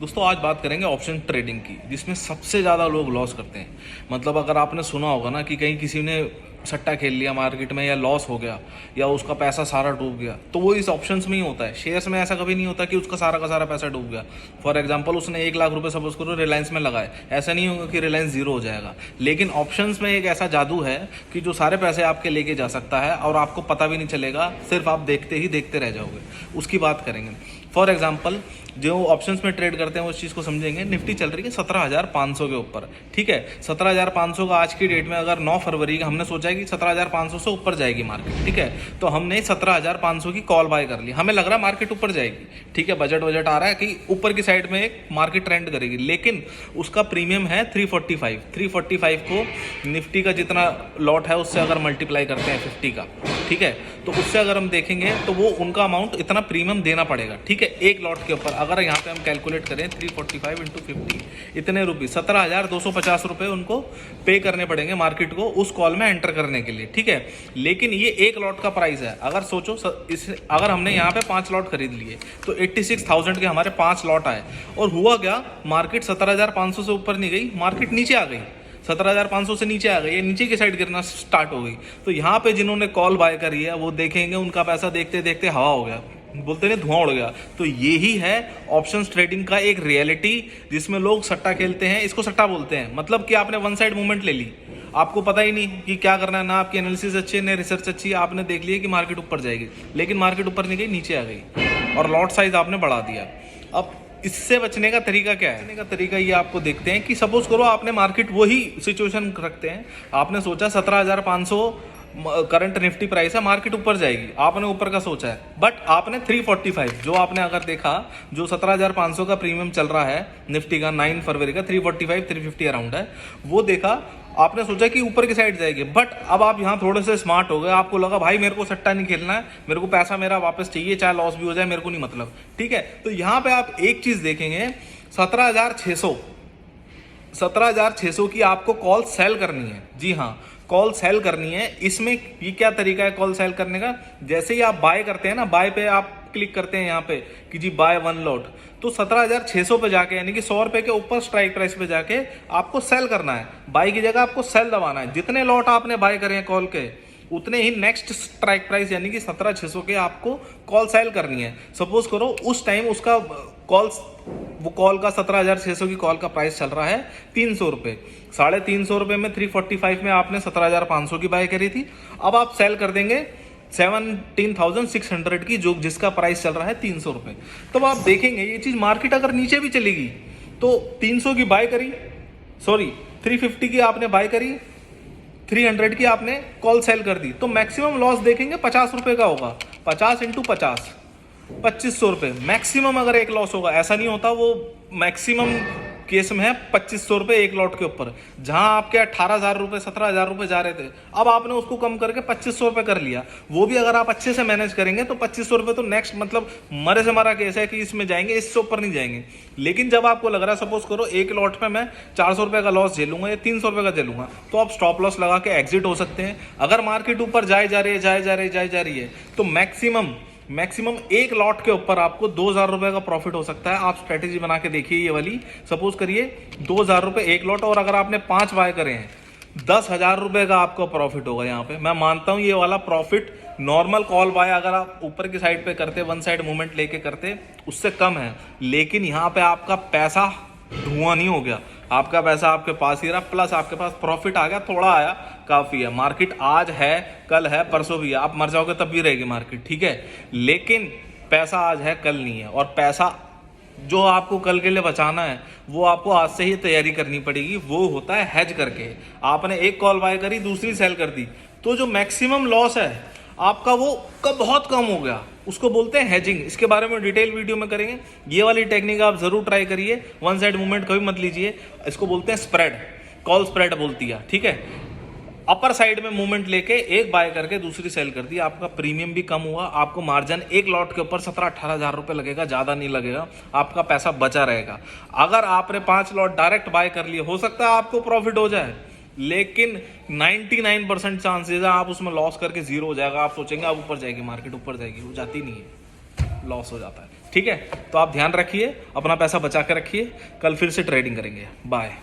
दोस्तों आज बात करेंगे ऑप्शन ट्रेडिंग की, जिसमें सबसे ज़्यादा लोग लॉस करते हैं। मतलब अगर आपने सुना होगा ना कि कहीं किसी ने सट्टा खेल लिया मार्केट में या लॉस हो गया या उसका पैसा सारा डूब गया, तो वो इस ऑप्शंस में ही होता है। शेयर्स में ऐसा कभी नहीं होता कि उसका सारा का सारा पैसा डूब गया। फॉर एग्जांपल उसने 1 लाख रुपए सपोज करो रिलायंस में लगाए, ऐसा नहीं होगा कि रिलायंस जीरो हो जाएगा। लेकिन ऑप्शंस में एक ऐसा जादू है कि जो सारे पैसे आपके लेके जा सकता है और आपको पता भी नहीं चलेगा, सिर्फ आप देखते ही देखते रह जाओगे। उसकी बात करेंगे। फॉर एग्जाम्पल जो ऑप्शंस में ट्रेड करते हैं वो इस चीज़ को समझेंगे। निफ्टी चल रही है 17,500 के ऊपर, ठीक है। 17,500 का आज की डेट में अगर 9 फरवरी का हमने सोचा है कि 17,500 से ऊपर जाएगी मार्केट, ठीक है। तो हमने 17,500 की कॉल बाय कर ली, हमें लग रहा है मार्केट ऊपर जाएगी, ठीक है। बजट आ रहा है कि ऊपर की साइड में एक मार्केट ट्रेंड करेगी, लेकिन उसका प्रीमियम है 345 को निफ्टी का जितना लॉट है उससे अगर मल्टीप्लाई करते हैं 50 का, ठीक है, तो उससे अगर हम देखेंगे तो वो उनका अमाउंट इतना प्रीमियम देना पड़ेगा, ठीक है, एक लॉट के ऊपर। अगर यहाँ पे हम कैलकुलेट करें 345 इंटू 50 इतने रुपये 17,250 रुपये उनको पे करने पड़ेंगे मार्केट को उस कॉल में एंटर करने के लिए, ठीक है। लेकिन ये एक लॉट का प्राइस है। अगर सोचो अगर हमने यहाँ पे 5 लॉट खरीद लिए तो 86,000 के हमारे 5 लॉट आए, और हुआ क्या, मार्केट 17,500 से ऊपर नहीं गई, मार्केट नीचे आ गई, 17,500 से नीचे आ गई, ये नीचे की साइड गिरना स्टार्ट हो गई। तो यहाँ पे जिन्होंने कॉल बाय करी है वो देखेंगे उनका पैसा देखते देखते हवा हो गया, बोलते नहीं धुआं उड़ गया। तो यही है ऑप्शंस ट्रेडिंग का एक रियलिटी, जिसमें लोग सट्टा खेलते हैं। इसको सट्टा बोलते हैं, मतलब कि आपने वन साइड मूवमेंट ले ली, आपको पता ही नहीं कि क्या करना है, ना आपकी एनालिसिस अच्छी है ना रिसर्च अच्छी है, आपने देख लिया कि मार्केट ऊपर जाएगी, लेकिन मार्केट ऊपर नहीं गई, नीचे आ गई और लॉट साइज आपने बढ़ा दिया। अब इससे बचने का तरीका क्या है? बचने का तरीका ये आपको देखते हैं कि सपोज करो आपने मार्केट वही सिचुएशन रखते हैं, आपने सोचा 17,500 करंट निफ्टी प्राइस है, मार्केट ऊपर जाएगी, आपने ऊपर का सोचा है, बट आपने 345 जो आपने अगर देखा, जो 17,500 का प्रीमियम चल रहा है निफ्टी का 9 फरवरी का 345 350 अराउंड है, वो देखा, आपने सोचा कि ऊपर की साइड जाएगी। बट अब आप यहाँ थोड़े से स्मार्ट हो गए, आपको लगा भाई मेरे को सट्टा नहीं खेलना है, मेरे को पैसा मेरा वापस चाहिए, चाहे लॉस भी हो जाए मेरे को नहीं मतलब, ठीक है। तो यहाँ पे आप एक चीज देखेंगे, 17,600 की आपको कॉल सेल करनी है। जी हाँ, कॉल सेल करनी है। इसमें ये क्या तरीका है कॉल सेल करने का? जैसे ही आप बाय करते हैं ना, बाय पे आप क्लिक करते हैं यहाँ पे कि जी बाय 1 लॉट, तो 17,600 पे जाके यानी कि 100 रुपए के ऊपर स्ट्राइक प्राइस पे जाके आपको सेल करना है। बाय की जगह आपको सेल दबाना है। जितने लॉट आपने बाय करे हैं कॉल के, उतने ही नेक्स्ट स्ट्राइक प्राइस यानी कि 17,600 के आपको कॉल सेल करनी है। सपोज करो उस टाइम उसका वो कॉल का 17,600 की कॉल का प्राइस चल रहा है 300 रुपये, 350 रुपये में 345 में आपने 17,500 की बाय करी थी। अब आप सेल कर देंगे 17,600 की, जो जिसका प्राइस चल रहा है 300 रुपये। तो आप देखेंगे ये चीज मार्केट अगर नीचे भी चलेगी तो 300 की बाय करी, 350 की आपने बाय करी, 300 की आपने कॉल सेल कर दी, तो मैक्सिमम लॉस देखेंगे 50 रुपए का होगा। 50 इंटू 50 2500 रुपये मैक्सिमम अगर एक लॉस होगा। ऐसा नहीं होता, वो मैक्सिमम केस में है 2500 रुपये एक लॉट के ऊपर। जहां आपके 18,000 रुपये 17,000 रुपये जा रहे थे, अब आपने उसको कम करके 2500 रुपये कर लिया। वो भी अगर आप अच्छे से मैनेज करेंगे तो 2500 रुपये तो नेक्स्ट मतलब मरे से मरा केस है कि इसमें जाएंगे, इससे ऊपर नहीं जाएंगे। लेकिन जब आपको लग रहा है सपोज करो एक लॉट में मैं 400 रुपये का लॉस झेलूंगा या 300 रुपये का झेलूंगा, तो आप स्टॉप लॉस लगा के एग्जिट हो सकते हैं। अगर मार्केट ऊपर जाए जा रही है तो मैक्सिमम एक लॉट के ऊपर आपको 2,000 रुपए का प्रॉफिट हो सकता है। आप स्ट्रेटेजी बना के देखिए ये वाली। सपोज करिए 2,000 रुपए एक लॉट, और अगर आपने 5 बाय करे हैं 10,000 रुपए का आपको प्रॉफिट होगा। यहाँ पे मैं मानता हूँ ये वाला प्रॉफिट नॉर्मल कॉल बाय अगर आप ऊपर की साइड पे करते, वन साइड मूवमेंट लेके करते, उससे कम है। लेकिन यहाँ पे आपका पैसा धुआं नहीं हो गया, आपका पैसा आपके पास ही रहा, प्लस आपके पास प्रॉफिट आ गया, थोड़ा आया, काफी है। मार्केट आज है, कल है, परसों भी है, आप मर जाओगे तब भी रहेगी मार्केट, ठीक है। लेकिन पैसा आज है, कल नहीं है, और पैसा जो आपको कल के लिए बचाना है वो आपको आज से ही तैयारी करनी पड़ेगी। वो होता है हेज करके। आपने एक कॉल बाय करी, दूसरी सेल कर दी, तो जो मैक्सिमम लॉस है आपका वो बहुत कम हो गया, उसको बोलते हैं हेजिंग। इसके बारे में डिटेल वीडियो में करेंगे। ये वाली टेक्निक आप जरूर ट्राई करिए, वन साइड मूवमेंट कभी मत लीजिए। इसको बोलते हैं स्प्रेड, कॉल स्प्रेड बोलती है, ठीक है। अपर साइड में मूवमेंट लेके एक बाय करके दूसरी सेल कर दी, आपका प्रीमियम भी कम हुआ, आपको मार्जिन एक लॉट के ऊपर 17-18 रुपए लगेगा, ज्यादा नहीं लगेगा, आपका पैसा बचा रहेगा। अगर आपने 5 लॉट डायरेक्ट बाय कर लिए, हो सकता है आपको प्रॉफिट हो जाए, लेकिन 99% चांसेस है आप उसमें लॉस करके जीरो हो जाएगा। आप सोचेंगे अब ऊपर जाएगी मार्केट, ऊपर जाएगी, वो जाती नहीं है, लॉस हो जाता है। ठीक है, तो आप ध्यान रखिए, अपना पैसा बचा के रखिए, कल फिर से ट्रेडिंग करेंगे। बाय।